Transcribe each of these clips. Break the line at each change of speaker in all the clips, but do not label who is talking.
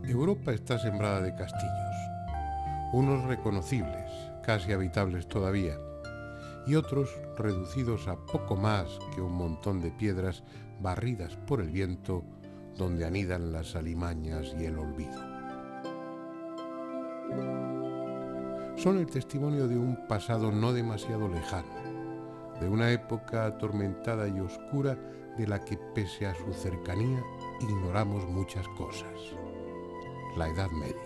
Europa está sembrada de castillos, unos reconocibles, casi habitables todavía, y otros reducidos a poco más que un montón de piedras barridas por el viento donde anidan las alimañas y el olvido. Son el testimonio de un pasado no demasiado lejano, de una época atormentada y oscura de la que, pese a su cercanía, ignoramos muchas cosas. La Edad Media.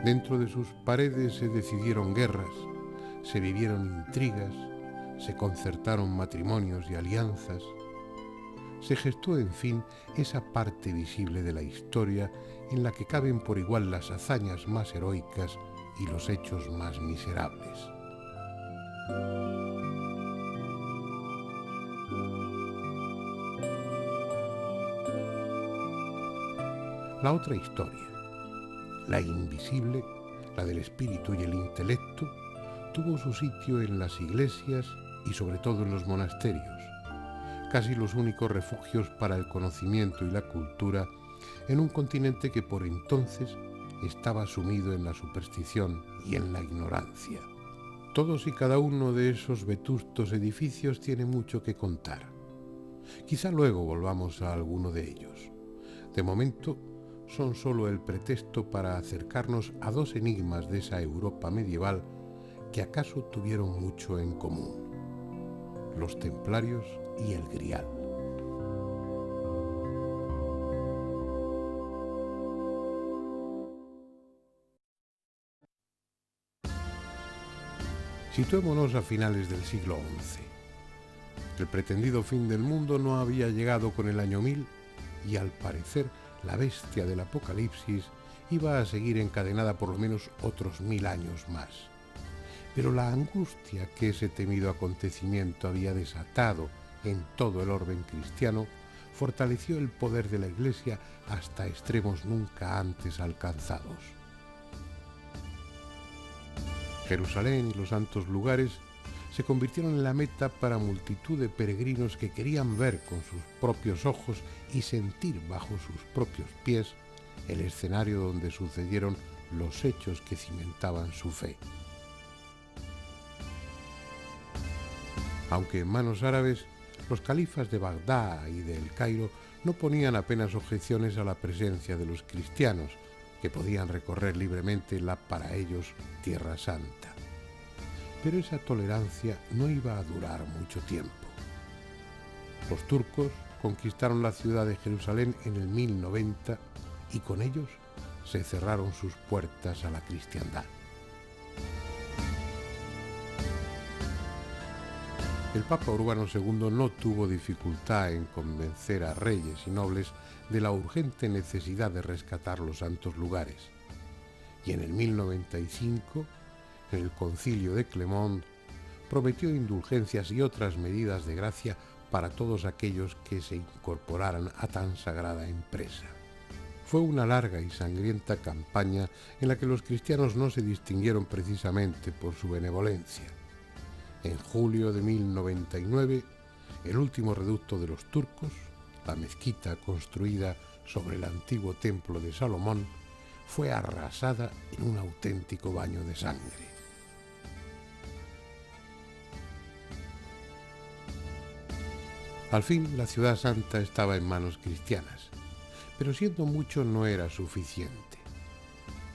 Dentro de sus paredes se decidieron guerras, se vivieron intrigas, se concertaron matrimonios y alianzas. Se gestó, en fin, esa parte visible de la historia en la que caben por igual las hazañas más heroicas y los hechos más miserables. La otra historia, la invisible, la del espíritu y el intelecto, tuvo su sitio en las iglesias y sobre todo en los monasterios, casi los únicos refugios para el conocimiento y la cultura en un continente que por entonces estaba sumido en la superstición y en la ignorancia. Todos y cada uno de esos vetustos edificios tiene mucho que contar. Quizá luego volvamos a alguno de ellos. De momento, son solo el pretexto para acercarnos a dos enigmas de esa Europa medieval que acaso tuvieron mucho en común: los templarios y el Grial. Situémonos a finales del siglo XI. El pretendido fin del mundo no había llegado con el año 1000 y, al parecer, la bestia del apocalipsis iba a seguir encadenada por lo menos otros 1000 años más. Pero la angustia que ese temido acontecimiento había desatado en todo el orden cristiano fortaleció el poder de la Iglesia hasta extremos nunca antes alcanzados. Jerusalén y los santos lugares se convirtieron en la meta para multitud de peregrinos que querían ver con sus propios ojos y sentir bajo sus propios pies el escenario donde sucedieron los hechos que cimentaban su fe. Aunque en manos árabes, los califas de Bagdad y de El Cairo no ponían apenas objeciones a la presencia de los cristianos, que podían recorrer libremente la, para ellos, Tierra Santa. Pero esa tolerancia no iba a durar mucho tiempo. Los turcos conquistaron la ciudad de Jerusalén en el 1090 y con ellos se cerraron sus puertas a la cristiandad. El Papa Urbano II no tuvo dificultad en convencer a reyes y nobles de la urgente necesidad de rescatar los santos lugares. Y en el 1095, en el Concilio de Clermont, prometió indulgencias y otras medidas de gracia para todos aquellos que se incorporaran a tan sagrada empresa. Fue una larga y sangrienta campaña en la que los cristianos no se distinguieron precisamente por su benevolencia. En julio de 1099, el último reducto de los turcos, la mezquita construida sobre el antiguo templo de Salomón, fue arrasada en un auténtico baño de sangre. Al fin, la ciudad santa estaba en manos cristianas, pero siendo mucho no era suficiente.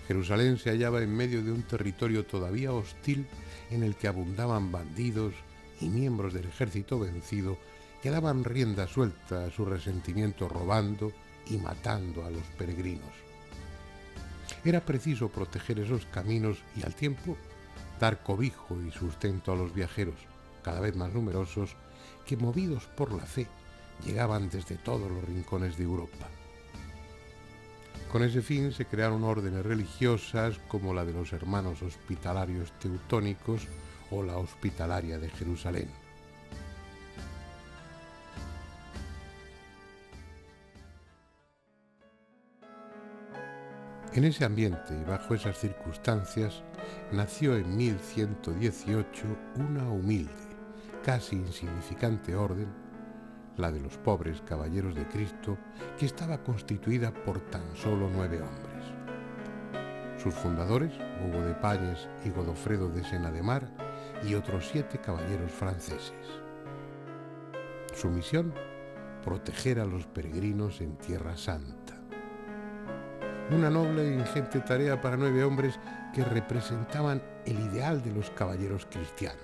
Jerusalén se hallaba en medio de un territorio todavía hostil en el que abundaban bandidos y miembros del ejército vencido que daban rienda suelta a su resentimiento robando y matando a los peregrinos. Era preciso proteger esos caminos y al tiempo dar cobijo y sustento a los viajeros, cada vez más numerosos, que movidos por la fe llegaban desde todos los rincones de Europa. Con ese fin se crearon órdenes religiosas como la de los Hermanos Hospitalarios Teutónicos o la Hospitalaria de Jerusalén. En ese ambiente y bajo esas circunstancias nació en 1118 una humilde, casi insignificante orden, la de los pobres caballeros de Cristo, que estaba constituida por tan solo 9 hombres. Sus fundadores, Hugo de Páñez y Godofredo de Sena de Mar, y otros 7 caballeros franceses. Su misión, proteger a los peregrinos en Tierra Santa. Una noble e ingente tarea para 9 hombres que representaban el ideal de los caballeros cristianos,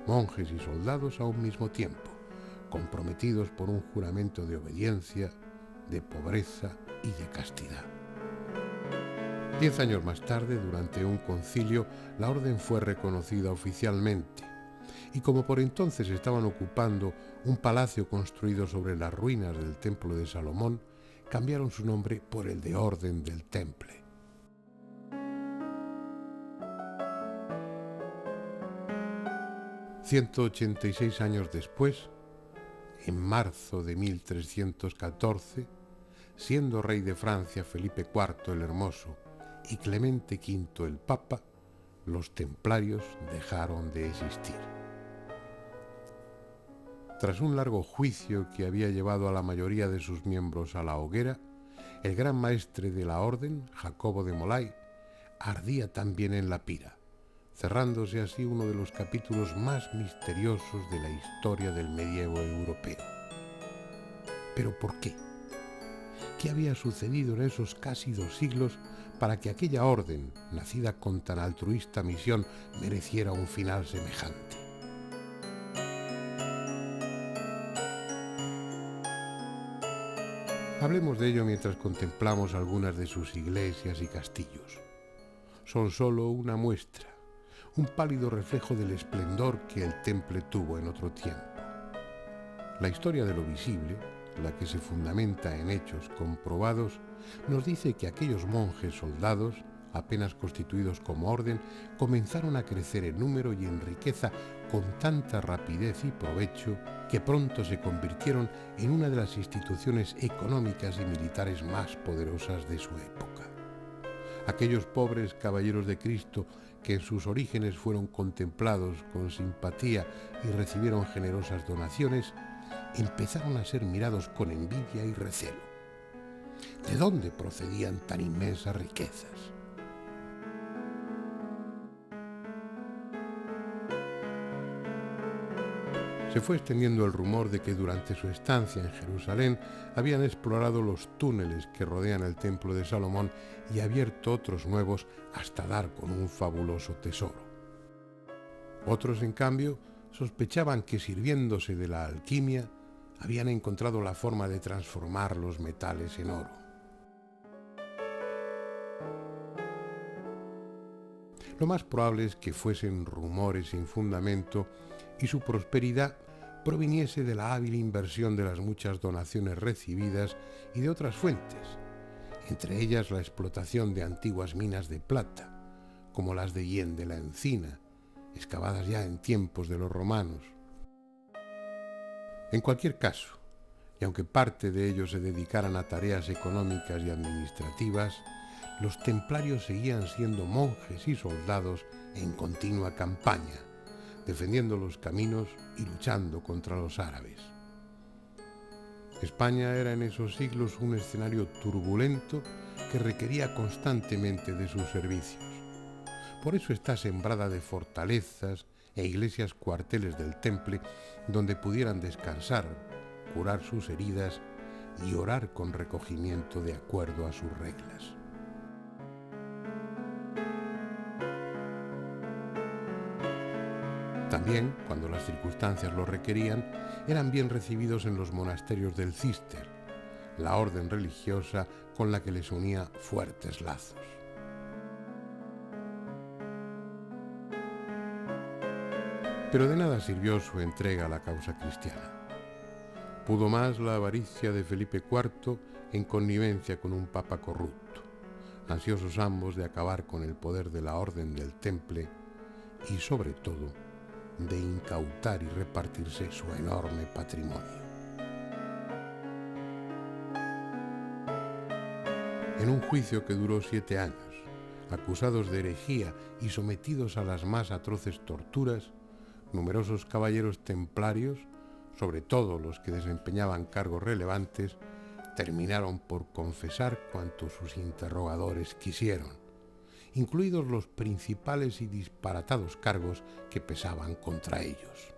monjes y soldados a un mismo tiempo, comprometidos por un juramento de obediencia, de pobreza y de castidad. 10 años más tarde, durante un concilio, la orden fue reconocida oficialmente, y como por entonces estaban ocupando un palacio construido sobre las ruinas del Templo de Salomón, cambiaron su nombre por el de Orden del Temple. «186 años después, en marzo de 1314, siendo rey de Francia Felipe IV el Hermoso y Clemente V el Papa, los templarios dejaron de existir. Tras un largo juicio que había llevado a la mayoría de sus miembros a la hoguera, el gran maestre de la orden, Jacobo de Molay, ardía también en la pira, cerrándose así uno de los capítulos más misteriosos de la historia del medievo europeo. ¿Pero por qué? ¿Qué había sucedido en esos casi 2 siglos para que aquella orden, nacida con tan altruista misión, mereciera un final semejante? Hablemos de ello mientras contemplamos algunas de sus iglesias y castillos. Son solo una muestra, un pálido reflejo del esplendor que el Temple tuvo en otro tiempo. La historia de lo visible, la que se fundamenta en hechos comprobados, nos dice que aquellos monjes soldados, apenas constituidos como orden, comenzaron a crecer en número y en riqueza con tanta rapidez y provecho que pronto se convirtieron en una de las instituciones económicas y militares más poderosas de su época. Aquellos pobres caballeros de Cristo que en sus orígenes fueron contemplados con simpatía y recibieron generosas donaciones, empezaron a ser mirados con envidia y recelo. ¿De dónde procedían tan inmensas riquezas? Se fue extendiendo el rumor de que durante su estancia en Jerusalén habían explorado los túneles que rodean el Templo de Salomón y abierto otros nuevos hasta dar con un fabuloso tesoro. Otros, en cambio, sospechaban que, sirviéndose de la alquimia, habían encontrado la forma de transformar los metales en oro. Lo más probable es que fuesen rumores sin fundamento y su prosperidad proviniese de la hábil inversión de las muchas donaciones recibidas y de otras fuentes, entre ellas la explotación de antiguas minas de plata, como las de Hien de la Encina, excavadas ya en tiempos de los romanos. En cualquier caso, y aunque parte de ellos se dedicaran a tareas económicas y administrativas, los templarios seguían siendo monjes y soldados en continua campaña, defendiendo los caminos y luchando contra los árabes. España era en esos siglos un escenario turbulento que requería constantemente de sus servicios. Por eso está sembrada de fortalezas e iglesias cuarteles del Temple donde pudieran descansar, curar sus heridas y orar con recogimiento de acuerdo a sus reglas. También, cuando las circunstancias lo requerían, eran bien recibidos en los monasterios del Císter, la orden religiosa con la que les unía fuertes lazos. Pero de nada sirvió su entrega a la causa cristiana. Pudo más la avaricia de Felipe IV en connivencia con un papa corrupto, ansiosos ambos de acabar con el poder de la Orden del Temple y, sobre todo, de incautar y repartirse su enorme patrimonio. En un juicio que duró 7 años, acusados de herejía y sometidos a las más atroces torturas, numerosos caballeros templarios, sobre todo los que desempeñaban cargos relevantes, terminaron por confesar cuanto sus interrogadores quisieron, incluidos los principales y disparatados cargos que pesaban contra ellos.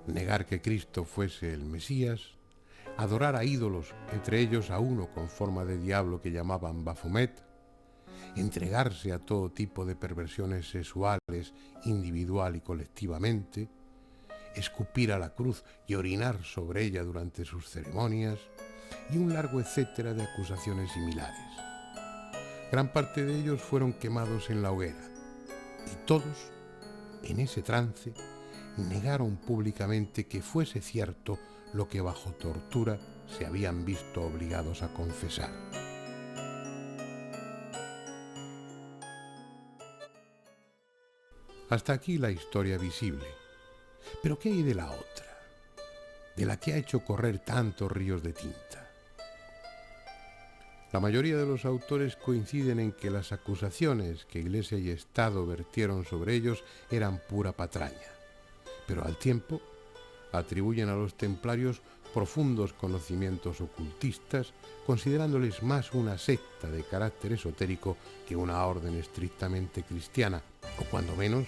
Negar que Cristo fuese el Mesías, adorar a ídolos, entre ellos a uno con forma de diablo que llamaban Baphomet, entregarse a todo tipo de perversiones sexuales individual y colectivamente, escupir a la cruz y orinar sobre ella durante sus ceremonias, y un largo etcétera de acusaciones similares. Gran parte de ellos fueron quemados en la hoguera, y todos, en ese trance, negaron públicamente que fuese cierto lo que bajo tortura se habían visto obligados a confesar. Hasta aquí la historia visible. Pero ¿qué hay de la otra? De la que ha hecho correr tantos ríos de tinta. La mayoría de los autores coinciden en que las acusaciones que Iglesia y Estado vertieron sobre ellos eran pura patraña, pero al tiempo atribuyen a los templarios profundos conocimientos ocultistas, considerándoles más una secta de carácter esotérico que una orden estrictamente cristiana, o cuando menos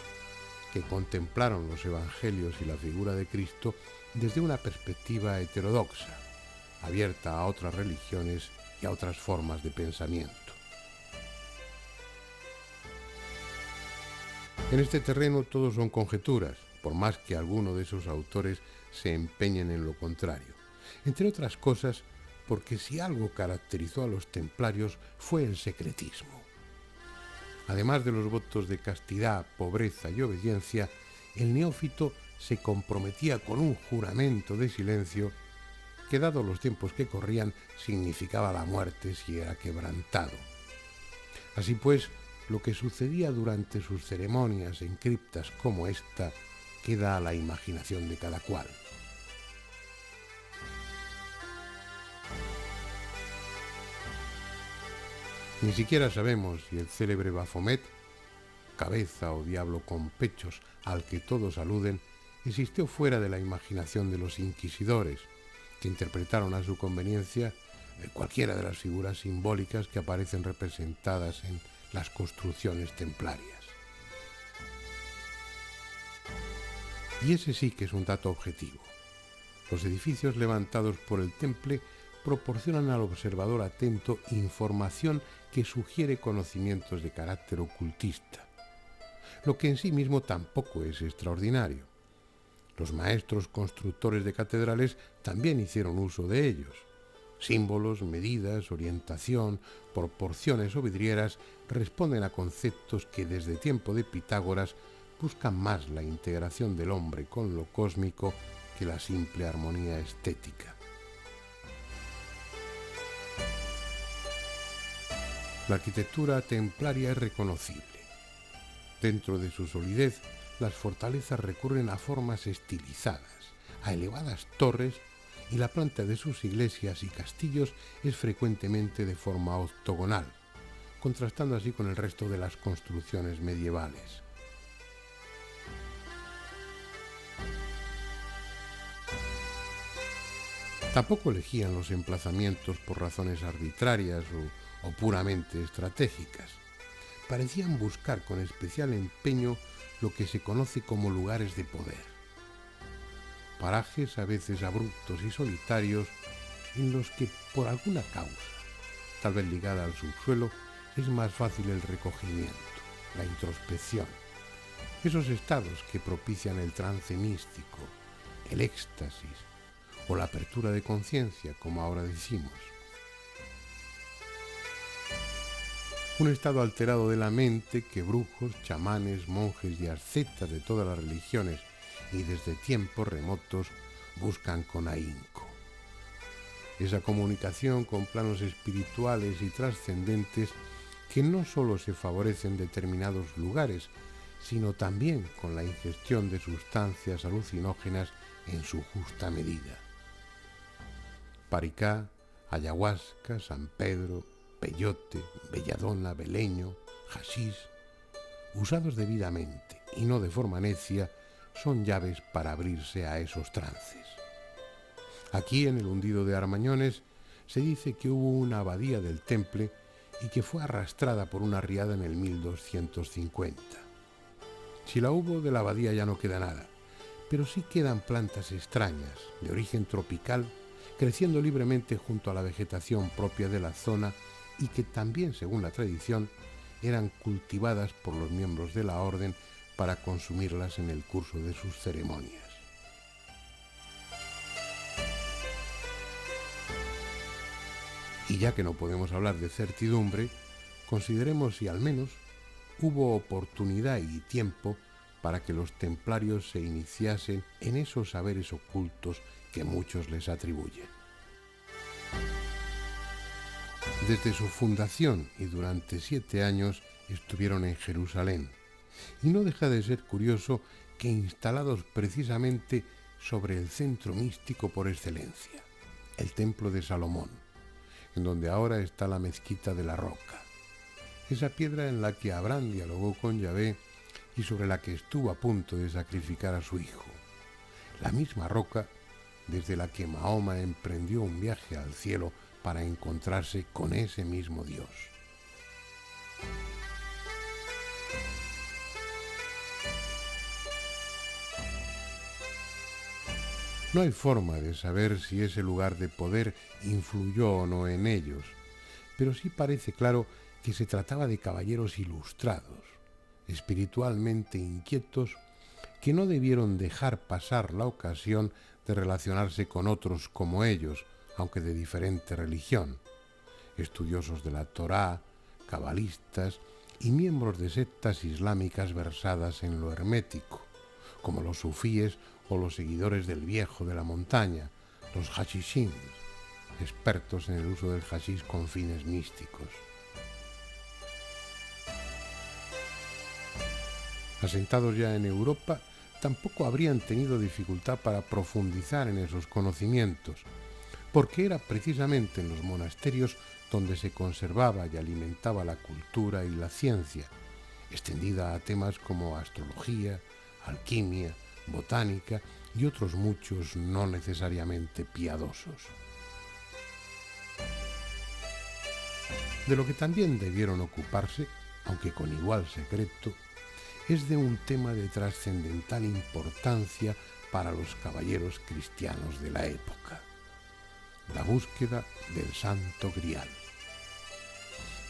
que contemplaron los evangelios y la figura de Cristo desde una perspectiva heterodoxa, abierta a otras religiones y a otras formas de pensamiento. En este terreno todo son conjeturas, por más que alguno de esos autores se empeñen en lo contrario. Entre otras cosas, porque si algo caracterizó a los templarios fue el secretismo. Además de los votos de castidad, pobreza y obediencia, el neófito se comprometía con un juramento de silencio que, dados los tiempos que corrían, significaba la muerte si era quebrantado. Así pues, lo que sucedía durante sus ceremonias en criptas como esta queda a la imaginación de cada cual. Ni siquiera sabemos si el célebre Baphomet, cabeza o diablo con pechos al que todos aluden, existió fuera de la imaginación de los inquisidores, que interpretaron a su conveniencia cualquiera de las figuras simbólicas que aparecen representadas en las construcciones templarias. Y ese sí que es un dato objetivo. Los edificios levantados por el temple proporcionan al observador atento información que sugiere conocimientos de carácter ocultista, lo que en sí mismo tampoco es extraordinario. Los maestros constructores de catedrales también hicieron uso de ellos. Símbolos, medidas, orientación, proporciones o vidrieras responden a conceptos que desde tiempo de Pitágoras buscan más la integración del hombre con lo cósmico que la simple armonía estética. La arquitectura templaria es reconocible. Dentro de su solidez, las fortalezas recurren a formas estilizadas, a elevadas torres, y la planta de sus iglesias y castillos es frecuentemente de forma octogonal, contrastando así con el resto de las construcciones medievales. Tampoco elegían los emplazamientos por razones arbitrarias o puramente estratégicas. Parecían buscar con especial empeño lo que se conoce como lugares de poder. Parajes a veces abruptos y solitarios en los que, por alguna causa, tal vez ligada al subsuelo, es más fácil el recogimiento, la introspección, esos estados que propician el trance místico, el éxtasis o la apertura de conciencia, como ahora decimos. Un estado alterado de la mente que brujos, chamanes, monjes y ascetas de todas las religiones y desde tiempos remotos buscan con ahínco. Esa comunicación con planos espirituales y trascendentes que no solo se favorece en determinados lugares, sino también con la ingestión de sustancias alucinógenas en su justa medida. Paricá, ayahuasca, San Pedro, peyote, belladona, beleño, hachís, usados debidamente y no de forma necia, son llaves para abrirse a esos trances. Aquí, en el hundido de Armañones, se dice que hubo una abadía del Temple y que fue arrastrada por una riada en el 1250. Si la hubo, de la abadía ya no queda nada, pero sí quedan plantas extrañas, de origen tropical, creciendo libremente junto a la vegetación propia de la zona y que también, según la tradición, eran cultivadas por los miembros de la orden para consumirlas en el curso de sus ceremonias. Y ya que no podemos hablar de certidumbre, consideremos si al menos hubo oportunidad y tiempo para que los templarios se iniciasen en esos saberes ocultos que muchos les atribuyen. Desde su fundación y durante 7 años estuvieron en Jerusalén, y no deja de ser curioso que instalados precisamente sobre el centro místico por excelencia, el Templo de Salomón, en donde ahora está la Mezquita de la Roca, esa piedra en la que Abraham dialogó con Yahvé y sobre la que estuvo a punto de sacrificar a su hijo, la misma roca desde la que Mahoma emprendió un viaje al cielo para encontrarse con ese mismo Dios. No hay forma de saber si ese lugar de poder influyó o no en ellos, pero sí parece claro que se trataba de caballeros ilustrados, espiritualmente inquietos, que no debieron dejar pasar la ocasión de relacionarse con otros como ellos, aunque de diferente religión, estudiosos de la Torá, cabalistas y miembros de sectas islámicas versadas en lo hermético, como los sufíes o los seguidores del viejo de la montaña, los hashishins, expertos en el uso del hashish con fines místicos. Asentados ya en Europa, tampoco habrían tenido dificultad para profundizar en esos conocimientos, porque era precisamente en los monasterios donde se conservaba y alimentaba la cultura y la ciencia, extendida a temas como astrología, alquimia, botánica y otros muchos no necesariamente piadosos. De lo que también debieron ocuparse, aunque con igual secreto, es de un tema de trascendental importancia para los caballeros cristianos de la época: la búsqueda del Santo Grial.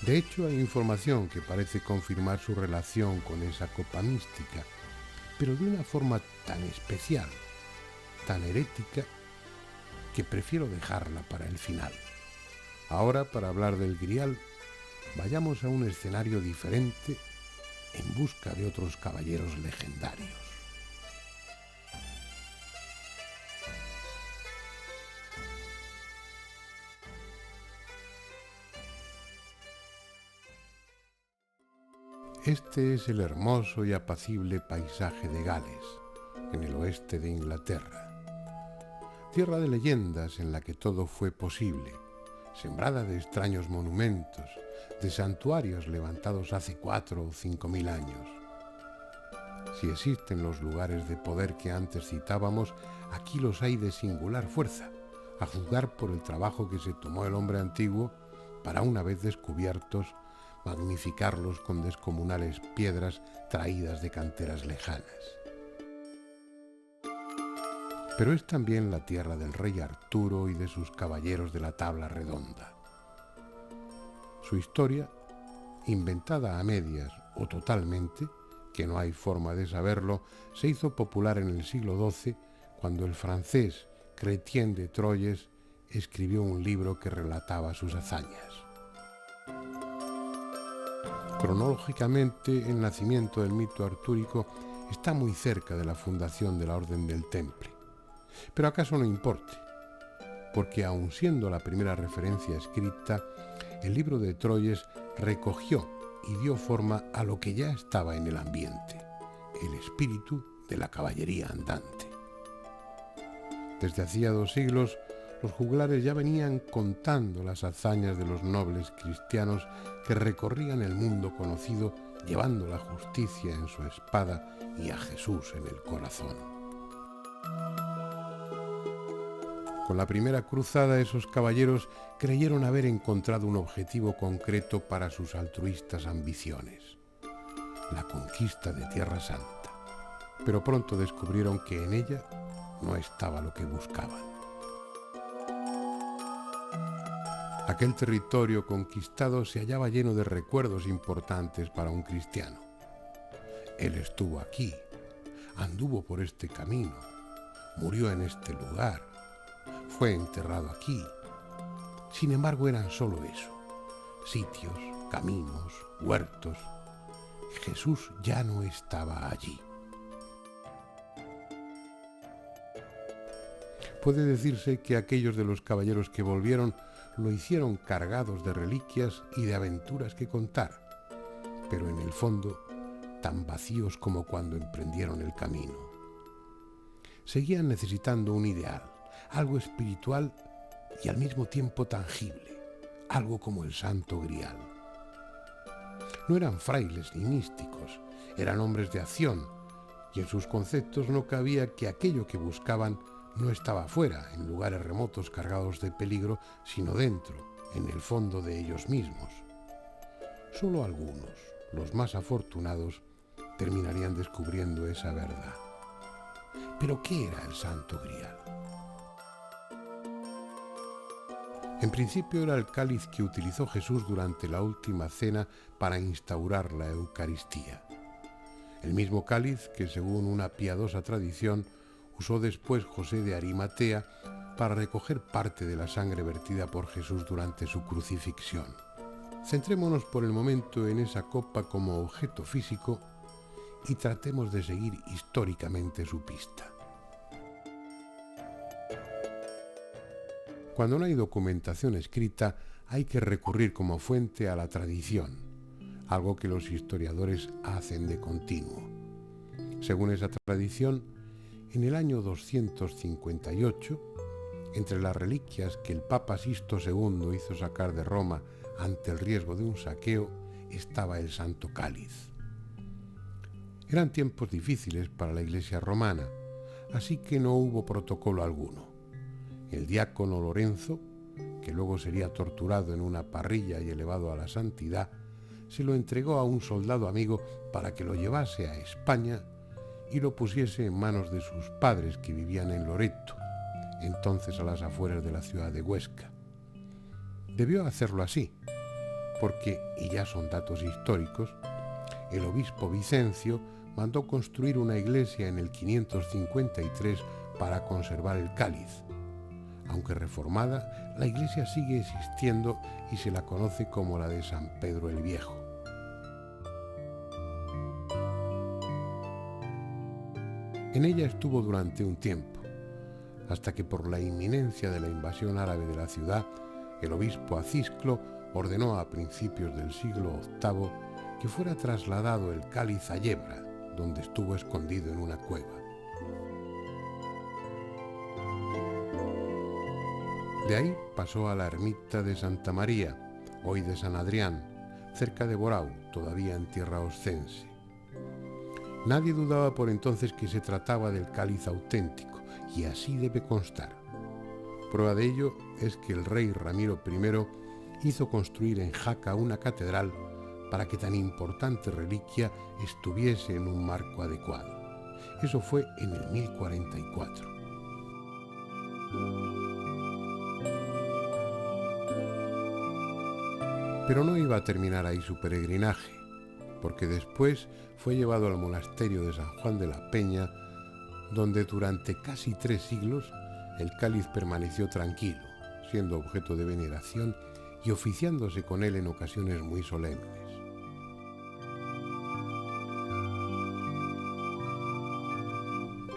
De hecho, hay información que parece confirmar su relación con esa copa mística, pero de una forma tan especial, tan herética, que prefiero dejarla para el final. Ahora, para hablar del Grial, vayamos a un escenario diferente en busca de otros caballeros legendarios. Este es el hermoso y apacible paisaje de Gales, en el oeste de Inglaterra. Tierra de leyendas en la que todo fue posible, sembrada de extraños monumentos, de santuarios levantados hace 4 o 5.000 años. Si existen los lugares de poder que antes citábamos, aquí los hay de singular fuerza, a juzgar por el trabajo que se tomó el hombre antiguo para, una vez descubiertos, magnificarlos con descomunales piedras traídas de canteras lejanas. Pero es también la tierra del rey Arturo y de sus caballeros de la tabla redonda. Su historia, inventada a medias o totalmente, que no hay forma de saberlo, se hizo popular en el siglo XII cuando el francés Chrétien de Troyes escribió un libro que relataba sus hazañas. Cronológicamente, el nacimiento del mito artúrico está muy cerca de la fundación de la Orden del Temple. Pero acaso no importe, porque aun siendo la primera referencia escrita, el libro de Troyes recogió y dio forma a lo que ya estaba en el ambiente, el espíritu de la caballería andante. Desde hacía 2 siglos, los juglares ya venían contando las hazañas de los nobles cristianos que recorrían el mundo conocido llevando la justicia en su espada y a Jesús en el corazón. Con la primera cruzada, esos caballeros creyeron haber encontrado un objetivo concreto para sus altruistas ambiciones: la conquista de Tierra Santa. Pero pronto descubrieron que en ella no estaba lo que buscaban. Aquel territorio conquistado se hallaba lleno de recuerdos importantes para un cristiano. Él estuvo aquí, anduvo por este camino, murió en este lugar, fue enterrado aquí. Sin embargo, eran solo eso: sitios, caminos, huertos. Jesús ya no estaba allí. Puede decirse que aquellos de los caballeros que volvieron lo hicieron cargados de reliquias y de aventuras que contar, pero en el fondo tan vacíos como cuando emprendieron el camino. Seguían necesitando un ideal, algo espiritual y al mismo tiempo tangible, algo como el Santo Grial. No eran frailes ni místicos, eran hombres de acción, y en sus conceptos no cabía que aquello que buscaban no estaba fuera, en lugares remotos cargados de peligro, sino dentro, en el fondo de ellos mismos. Solo algunos, los más afortunados, terminarían descubriendo esa verdad. ¿Pero qué era el Santo Grial? En principio era el cáliz que utilizó Jesús durante la última cena para instaurar la Eucaristía. El mismo cáliz que, según una piadosa tradición, usó después José de Arimatea para recoger parte de la sangre vertida por Jesús durante su crucifixión. Centrémonos por el momento en esa copa como objeto físico y tratemos de seguir históricamente su pista. Cuando no hay documentación escrita, hay que recurrir como fuente a la tradición, algo que los historiadores hacen de continuo. Según esa tradición, en el año 258, entre las reliquias que el Papa Sisto II hizo sacar de Roma ante el riesgo de un saqueo, estaba el Santo Cáliz. Eran tiempos difíciles para la Iglesia romana, así que no hubo protocolo alguno. El diácono Lorenzo, que luego sería torturado en una parrilla y elevado a la santidad, se lo entregó a un soldado amigo para que lo llevase a España y lo pusiese en manos de sus padres, que vivían en Loreto, entonces a las afueras de la ciudad de Huesca. Debió hacerlo así, porque, y ya son datos históricos, el obispo Vicencio mandó construir una iglesia en el 553 para conservar el cáliz. Aunque reformada, la iglesia sigue existiendo y se la conoce como la de San Pedro el Viejo. En ella estuvo durante un tiempo, hasta que por la inminencia de la invasión árabe de la ciudad, el obispo Acisclo ordenó a principios del siglo VIII que fuera trasladado el cáliz a Yebra, donde estuvo escondido en una cueva. De ahí pasó a la ermita de Santa María, hoy de San Adrián, cerca de Borau, todavía en tierra oscense. Nadie dudaba por entonces que se trataba del cáliz auténtico, y así debe constar. Prueba de ello es que el rey Ramiro I hizo construir en Jaca una catedral para que tan importante reliquia estuviese en un marco adecuado. Eso fue en el 1044. Pero no iba a terminar ahí su peregrinaje, porque después fue llevado al monasterio de San Juan de la Peña, donde durante casi 3 siglos el cáliz permaneció tranquilo, siendo objeto de veneración y oficiándose con él en ocasiones muy solemnes.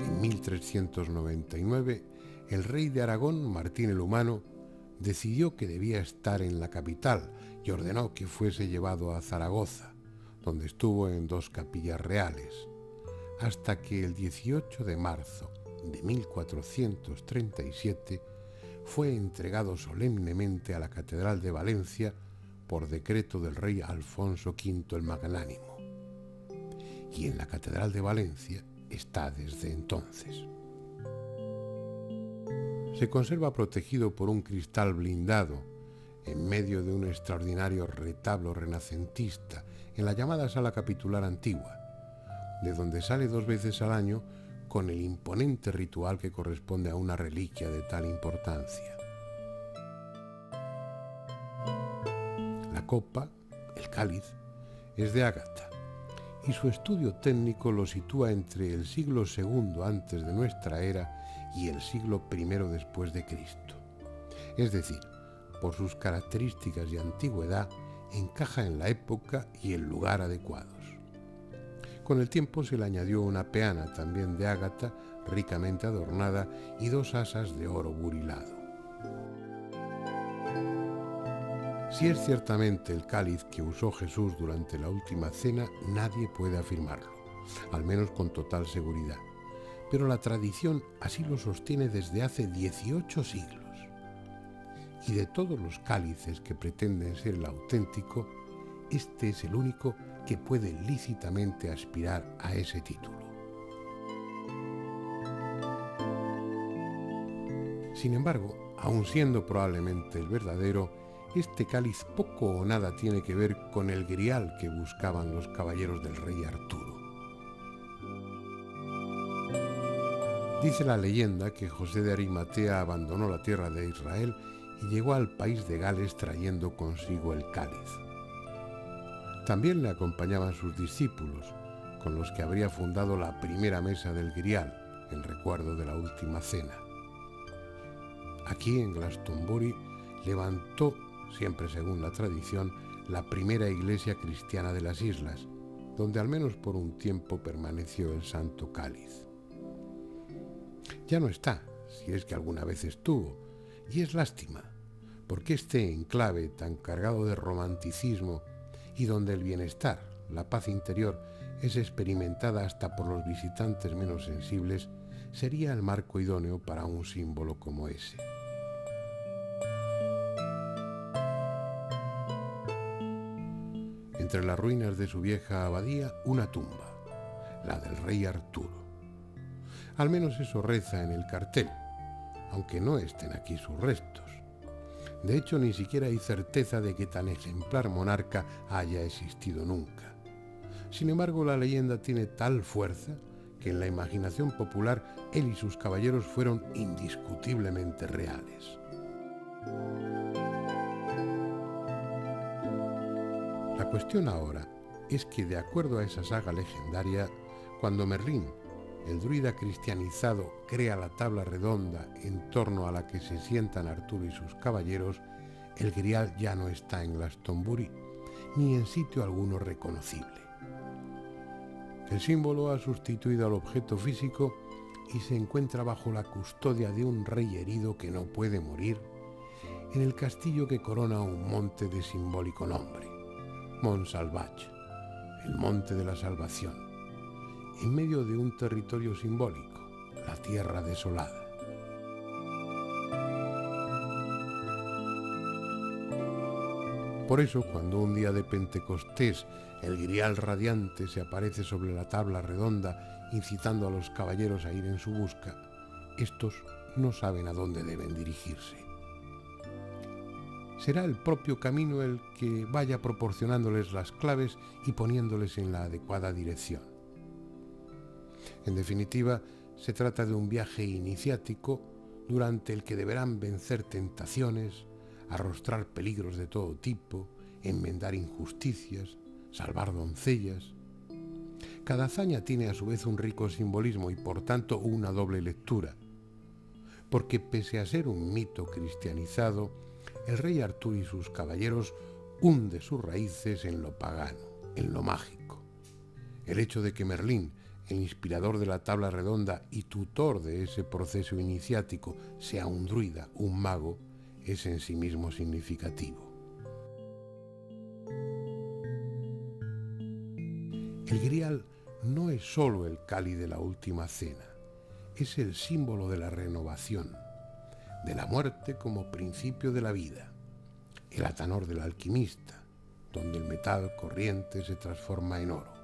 En 1399, el rey de Aragón, Martín el Humano, decidió que debía estar en la capital y ordenó que fuese llevado a Zaragoza, donde estuvo en 2 capillas reales, hasta que el 18 de marzo de 1437 fue entregado solemnemente a la Catedral de Valencia por decreto del rey Alfonso V el Magnánimo. Y en la Catedral de Valencia está desde entonces. Se conserva protegido por un cristal blindado en medio de un extraordinario retablo renacentista en la llamada Sala Capitular Antigua, de donde sale 2 veces al año con el imponente ritual que corresponde a una reliquia de tal importancia. La copa, el cáliz, es de ágata y su estudio técnico lo sitúa entre el siglo II antes de nuestra era y el siglo I después de Cristo. Es decir, por sus características y antigüedad, encaja en la época y el lugar adecuados. Con el tiempo se le añadió una peana también de ágata, ricamente adornada, y 2 asas de oro burilado. Si es ciertamente el cáliz que usó Jesús durante la última cena, nadie puede afirmarlo, al menos con total seguridad. Pero la tradición así lo sostiene desde hace 18 siglos. Y de todos los cálices que pretenden ser el auténtico, este es el único que puede lícitamente aspirar a ese título. Sin embargo, aun siendo probablemente el verdadero, este cáliz poco o nada tiene que ver con el grial que buscaban los caballeros del rey Arturo. Dice la leyenda que José de Arimatea abandonó la tierra de Israel y llegó al país de Gales trayendo consigo el cáliz. También le acompañaban sus discípulos, con los que habría fundado la primera mesa del Grial, en recuerdo de la última cena. Aquí, en Glastonbury, levantó, siempre según la tradición, la primera iglesia cristiana de las islas, donde al menos por un tiempo permaneció el Santo Cáliz. Ya no está, si es que alguna vez estuvo, y es lástima, porque este enclave tan cargado de romanticismo y donde el bienestar, la paz interior, es experimentada hasta por los visitantes menos sensibles, sería el marco idóneo para un símbolo como ese. Entre las ruinas de su vieja abadía, una tumba, la del rey Arturo. Al menos eso reza en el cartel, aunque no estén aquí sus restos. De hecho, ni siquiera hay certeza de que tan ejemplar monarca haya existido nunca. Sin embargo, la leyenda tiene tal fuerza que en la imaginación popular él y sus caballeros fueron indiscutiblemente reales. La cuestión ahora es que, de acuerdo a esa saga legendaria, cuando Merlín, el druida cristianizado, crea la tabla redonda en torno a la que se sientan Arturo y sus caballeros, el grial ya no está en Glastonbury, ni en sitio alguno reconocible. El símbolo ha sustituido al objeto físico y se encuentra bajo la custodia de un rey herido que no puede morir, en el castillo que corona un monte de simbólico nombre, Mont Salvage, el monte de la salvación, en medio de un territorio simbólico, la tierra desolada. Por eso, cuando un día de Pentecostés el grial radiante se aparece sobre la tabla redonda, incitando a los caballeros a ir en su busca, estos no saben a dónde deben dirigirse. Será el propio camino el que vaya proporcionándoles las claves y poniéndoles en la adecuada dirección. En definitiva, se trata de un viaje iniciático durante el que deberán vencer tentaciones, arrostrar peligros de todo tipo, enmendar injusticias, salvar doncellas. Cada hazaña tiene a su vez un rico simbolismo y por tanto una doble lectura, porque pese a ser un mito cristianizado, el rey Arturo y sus caballeros hunde sus raíces en lo pagano, en lo mágico. El hecho de que Merlín, el inspirador de la tabla redonda y tutor de ese proceso iniciático, sea un druida, un mago, es en sí mismo significativo. El grial no es solo el cáliz de la última cena, es el símbolo de la renovación, de la muerte como principio de la vida, el atanor del alquimista, donde el metal corriente se transforma en oro.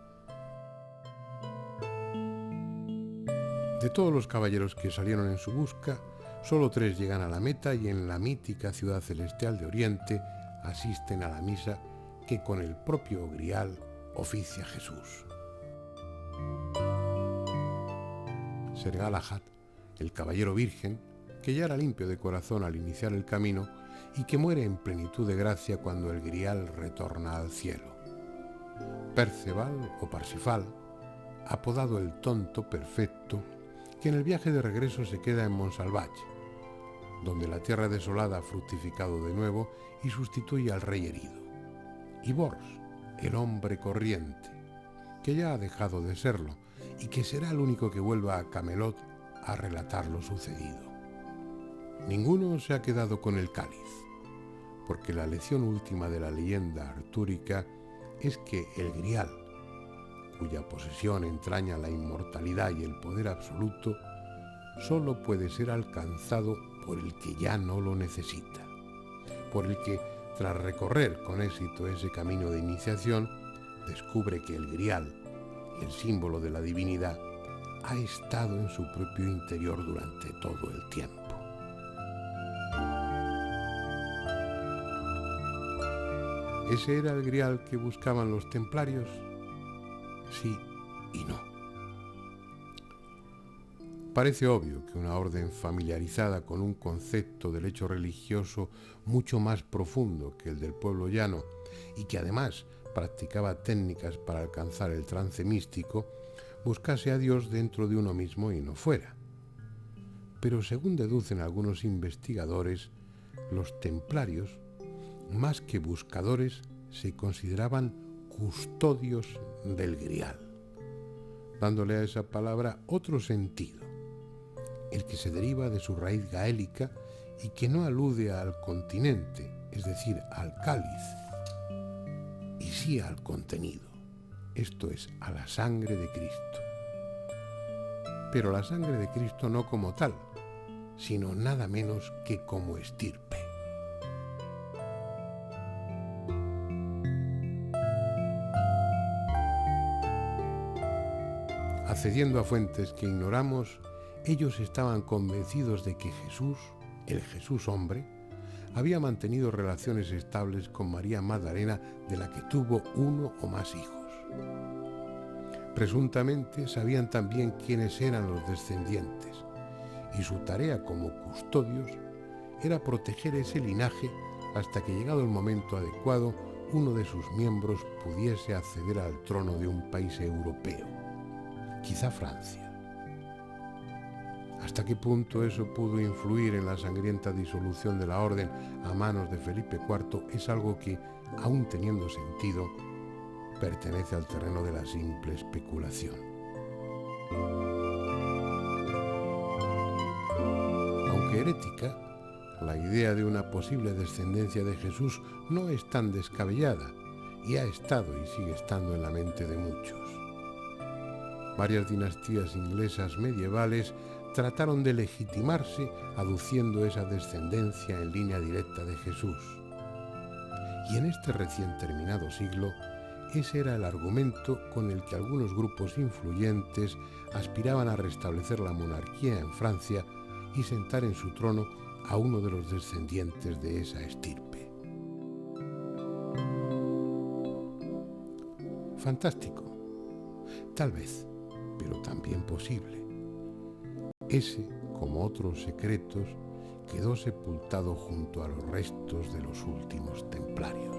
De todos los caballeros que salieron en su busca, Solo 3 llegan a la meta y en la mítica ciudad celestial de Oriente asisten a la misa que con el propio Grial oficia Jesús. Ser Galahad, el caballero virgen, que ya era limpio de corazón al iniciar el camino y que muere en plenitud de gracia cuando el Grial retorna al cielo. Perceval o Parsifal, apodado el tonto perfecto, que en el viaje de regreso se queda en Montsalvatge, donde la tierra desolada ha fructificado de nuevo y sustituye al rey herido. Y Bors, el hombre corriente, que ya ha dejado de serlo y que será el único que vuelva a Camelot a relatar lo sucedido. Ninguno se ha quedado con el cáliz, porque la lección última de la leyenda artúrica es que el Grial, cuya posesión entraña la inmortalidad y el poder absoluto, solo puede ser alcanzado por el que ya no lo necesita, por el que, tras recorrer con éxito ese camino de iniciación, descubre que el Grial, el símbolo de la divinidad, ha estado en su propio interior durante todo el tiempo. ¿Ese era el Grial que buscaban los templarios? Sí y no. Parece obvio que una orden familiarizada con un concepto del hecho religioso mucho más profundo que el del pueblo llano y que además practicaba técnicas para alcanzar el trance místico, buscase a Dios dentro de uno mismo y no fuera. Pero según deducen algunos investigadores, los templarios, más que buscadores, se consideraban custodios del Grial, dándole a esa palabra otro sentido, el que se deriva de su raíz gaélica y que no alude al continente, es decir, al cáliz, y sí al contenido, esto es, a la sangre de Cristo. Pero la sangre de Cristo no como tal, sino nada menos que como estirpe. Accediendo a fuentes que ignoramos, ellos estaban convencidos de que Jesús, el Jesús hombre, había mantenido relaciones estables con María Magdalena, de la que tuvo 1 o más hijos. Presuntamente sabían también quiénes eran los descendientes, y su tarea como custodios era proteger ese linaje hasta que, llegado el momento adecuado, uno de sus miembros pudiese acceder al trono de un país europeo, quizá Francia. ¿Hasta qué punto eso pudo influir en la sangrienta disolución de la orden a manos de Felipe IV? Es algo que, aun teniendo sentido, pertenece al terreno de la simple especulación. Aunque herética, la idea de una posible descendencia de Jesús no es tan descabellada y ha estado y sigue estando en la mente de muchos. Varias dinastías inglesas medievales trataron de legitimarse aduciendo esa descendencia en línea directa de Jesús. Y en este recién terminado siglo, ese era el argumento con el que algunos grupos influyentes aspiraban a restablecer la monarquía en Francia y sentar en su trono a uno de los descendientes de esa estirpe. Fantástico, tal vez, pero también posible. Ese, como otros secretos, quedó sepultado junto a los restos de los últimos templarios.